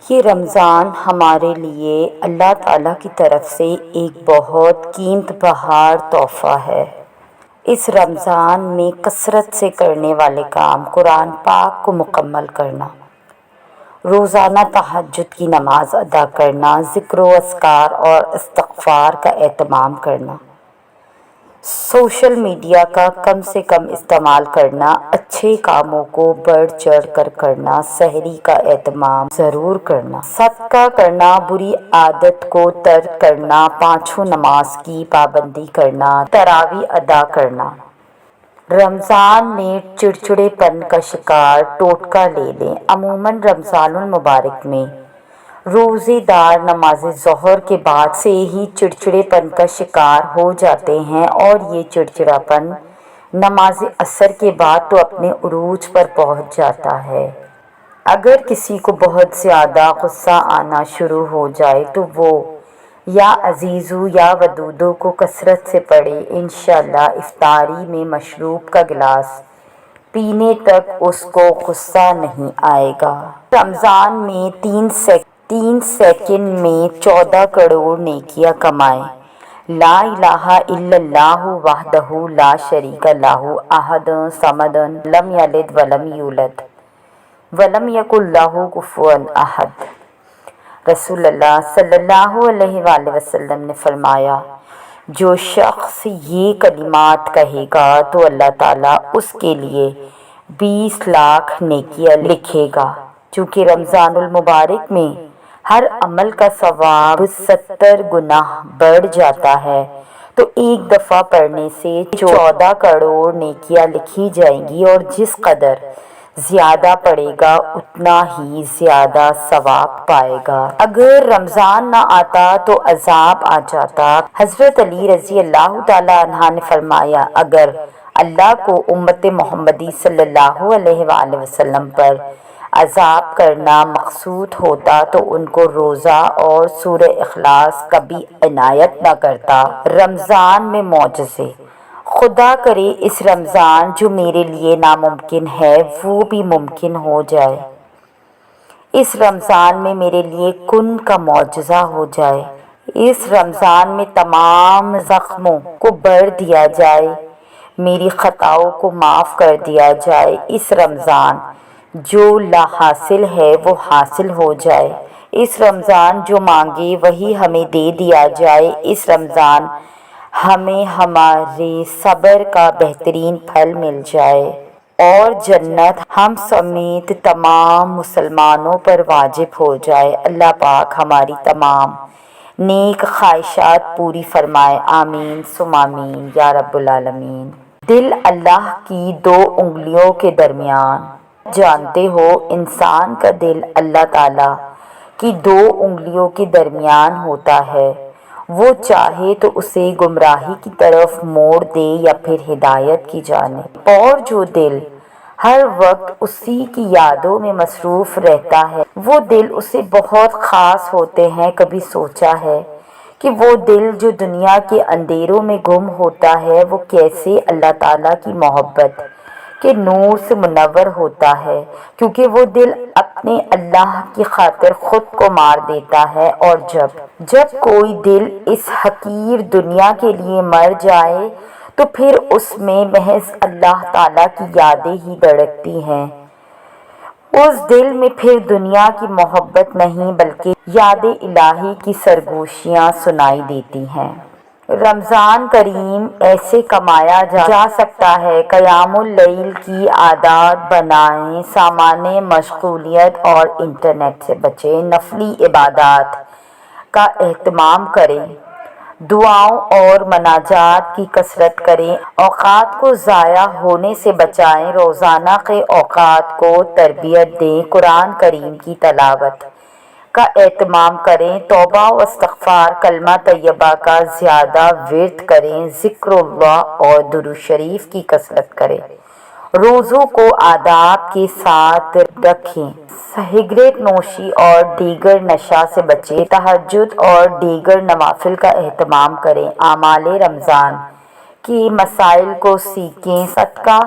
یہ رمضان ہمارے لیے اللہ تعالیٰ کی طرف سے ایک بہت قیمت بہار تحفہ ہے۔ اس رمضان میں کثرت سے کرنے والے کام قرآن پاک کو مکمل کرنا، روزانہ تہجد کی نماز ادا کرنا، ذکر و اذکار اور استغفار کا اہتمام کرنا، سوشل میڈیا کا کم سے کم استعمال کرنا، اچھے کاموں کو بڑھ چڑھ کر کرنا، سحری کا اہتمام ضرور کرنا، صدقہ کرنا، بری عادت کو ترک کرنا، پانچوں نماز کی پابندی کرنا، تراویح ادا کرنا۔ رمضان میں چڑچڑے پن کا شکار ٹوٹکا لے لیں۔ عموماً رمضان المبارک میں روزے دار نماز ظہر کے بعد سے ہی چڑچڑے پن کا شکار ہو جاتے ہیں اور یہ چڑچڑا پن نماز عصر کے بعد تو اپنے عروج پر پہنچ جاتا ہے۔ اگر کسی کو بہت زیادہ غصہ آنا شروع ہو جائے تو وہ یا عزیزو یا ودودو کو کثرت سے پڑھے، انشاءاللہ افطاری میں مشروب کا گلاس پینے تک اس کو غصہ نہیں آئے گا۔ رمضان میں 3 سیکنڈ میں 14 کروڑ نیکیاں کمائیں۔ لا الہ الا اللہ وحدہ لا شریک لہ احد صمد لم یلد ولم یولد ولم یکن لہ کفوا احد۔ رسول اللہ صلی اللہ علیہ وآلہ وسلم نے فرمایا، جو شخص یہ کلمات کہے گا تو اللہ تعالیٰ اس کے لیے 20 لاکھ نیکیاں لکھے گا۔ چونکہ رمضان المبارک میں ہر عمل کا ثواب 70 گنا بڑھ جاتا ہے، تو ایک دفعہ پڑھنے سے 14 کروڑ نیکیاں لکھی جائیں گی، اور جس قدر زیادہ پڑھے گا اتنا ہی زیادہ ثواب پائے گا۔ اگر رمضان نہ آتا تو عذاب آ جاتا۔ حضرت علی رضی اللہ تعالی عنہ نے فرمایا، اگر اللہ کو امت محمدی صلی اللہ علیہ وآلہ وسلم پر عذاب کرنا مقصود ہوتا تو ان کو روزہ اور سورہ اخلاص کبھی عنایت نہ کرتا۔ رمضان میں معجزے۔ خدا کرے اس رمضان جو میرے لیے ناممکن ہے وہ بھی ممکن ہو جائے۔ اس رمضان میں میرے لیے کن کا معجزہ ہو جائے۔ اس رمضان میں تمام زخموں کو بھر دیا جائے، میری خطاؤں کو معاف کر دیا جائے۔ اس رمضان جو لا حاصل ہے وہ حاصل ہو جائے۔ اس رمضان جو مانگے وہی ہمیں دے دیا جائے۔ اس رمضان ہمیں ہمارے صبر کا بہترین پھل مل جائے اور جنت ہم سمیت تمام مسلمانوں پر واجب ہو جائے۔ اللہ پاک ہماری تمام نیک خواہشات پوری فرمائے، آمین ثم آمین یا رب العالمین۔ دل اللہ کی 2 انگلیوں کے درمیان۔ جانتے ہو انسان کا دل اللہ تعالیٰ کی 2 انگلیوں کے درمیان ہوتا ہے، وہ چاہے تو اسے گمراہی کی طرف موڑ دے یا پھر ہدایت کی جانب، اور جو دل ہر وقت اسی کی یادوں میں مصروف رہتا ہے وہ دل اسے بہت خاص ہوتے ہیں۔ کبھی سوچا ہے کہ وہ دل جو دنیا کے اندھیروں میں گم ہوتا ہے وہ کیسے اللہ تعالیٰ کی محبت کے نور سے منور ہوتا ہے؟ کیونکہ وہ دل اپنے اللہ کی خاطر خود کو مار دیتا ہے، اور جب کوئی دل اس حقیر دنیا کے لیے مر جائے تو پھر اس میں محض اللہ تعالیٰ کی یادیں ہی دھڑکتی ہیں۔ اس دل میں پھر دنیا کی محبت نہیں بلکہ یاد الہی کی سرگوشیاں سنائی دیتی ہیں۔ رمضان کریم ایسے کمایا جا سکتا ہے۔ قیام اللیل کی عادات بنائیں، سامان مشغولیت اور انٹرنیٹ سے بچیں، نفلی عبادات کا اہتمام کریں، دعاؤں اور مناجات کی کثرت کریں، اوقات کو ضائع ہونے سے بچائیں، روزانہ کے اوقات کو تربیت دیں، قرآن کریم کی تلاوت کا اہتمام کریں، توبہ و استغفار کلمہ طیبہ کا زیادہ ورد کریں، ذکر اللہ اور درود شریف کی کثرت کریں، روزوں کو آداب کے ساتھ رکھیں، سگریٹ نوشی اور دیگر نشہ سے بچیں، تہجد اور دیگر نوافل کا اہتمام کریں۔ اعمال رمضان کے مسائل کو سیکھیں، صدقہ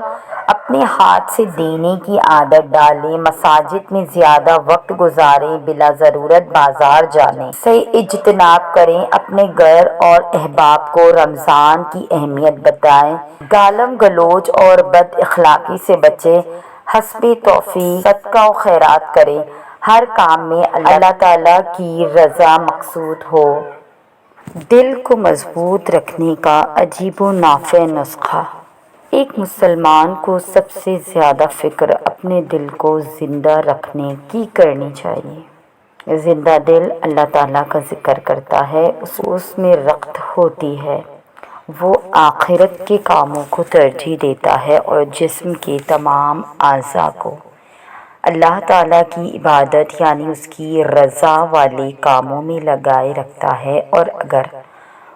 اپنے ہاتھ سے دینے کی عادت ڈالیں، مساجد میں زیادہ وقت گزاریں، بلا ضرورت بازار جانے سے اجتناب کریں، اپنے گھر اور احباب کو رمضان کی اہمیت بتائیں، گالم گلوچ اور بد اخلاقی سے بچیں، حسب توفیق صدقہ و خیرات کریں، ہر کام میں اللہ تعالیٰ کی رضا مقصود ہو۔ دل کو مضبوط رکھنے کا عجیب و نافع نسخہ۔ ایک مسلمان کو سب سے زیادہ فکر اپنے دل کو زندہ رکھنے کی کرنی چاہیے۔ زندہ دل اللہ تعالیٰ کا ذکر کرتا ہے، اس میں رغبت ہوتی ہے، وہ آخرت کے کاموں کو ترجیح دیتا ہے اور جسم کے تمام اعضاء کو اللہ تعالیٰ کی عبادت یعنی اس کی رضا والے کاموں میں لگائے رکھتا ہے، اور اگر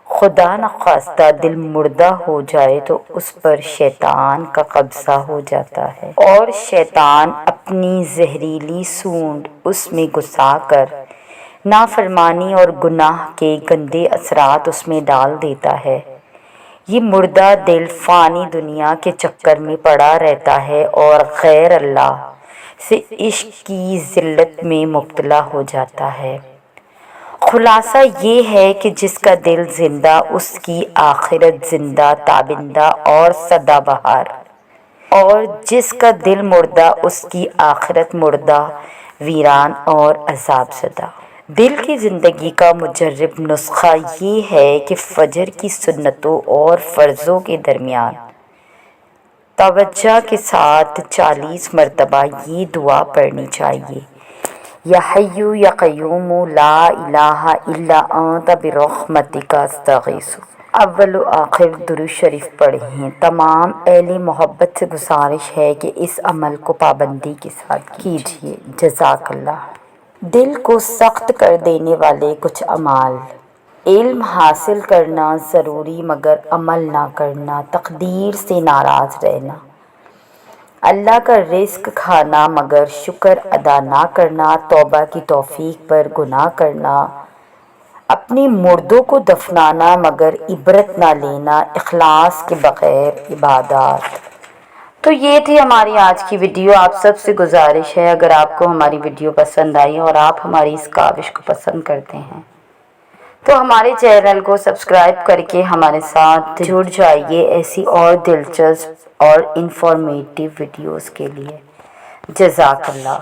خدا نخواستہ دل مردہ ہو جائے تو اس پر شیطان کا قبضہ ہو جاتا ہے، اور شیطان اپنی زہریلی سونڈ اس میں گھسا کر نافرمانی اور گناہ کے گندے اثرات اس میں ڈال دیتا ہے۔ یہ مردہ دل فانی دنیا کے چکر میں پڑا رہتا ہے اور غیر اللہ سے عشق کی ذلت میں مبتلا ہو جاتا ہے۔ خلاصہ یہ ہے کہ جس کا دل زندہ اس کی آخرت زندہ، تابندہ اور سدا بہار، اور جس کا دل مردہ اس کی آخرت مردہ، ویران اور عذاب زدہ۔ دل کی زندگی کا مجرب نسخہ یہ ہے کہ فجر کی سنتوں اور فرضوں کے درمیان توجہ کے ساتھ 40 مرتبہ یہ دعا پڑھنی چاہیے: یا حیو یا قیوم لا الہ الا انت برحمتک استغیث۔ اول و آخر درود شریف پڑھیں۔ تمام اہل محبت سے گزارش ہے کہ اس عمل کو پابندی کے ساتھ کیجیے۔ جزاک اللہ۔ دل کو سخت کر دینے والے کچھ اعمال: علم حاصل کرنا ضروری مگر عمل نہ کرنا، تقدیر سے ناراض رہنا، اللہ کا رزق کھانا مگر شکر ادا نہ کرنا، توبہ کی توفیق پر گناہ کرنا، اپنے مردوں کو دفنانا مگر عبرت نہ لینا، اخلاص کے بغیر عبادات۔ تو یہ تھی ہماری آج کی ویڈیو۔ آپ سب سے گزارش ہے، اگر آپ کو ہماری ویڈیو پسند آئی اور آپ ہماری اس کاوش کو پسند کرتے ہیں تو ہمارے چینل کو سبسکرائب کر کے ہمارے ساتھ جڑ جائیے ایسی اور دلچسپ اور انفارمیٹیو ویڈیوز کے لیے۔ جزاک اللہ۔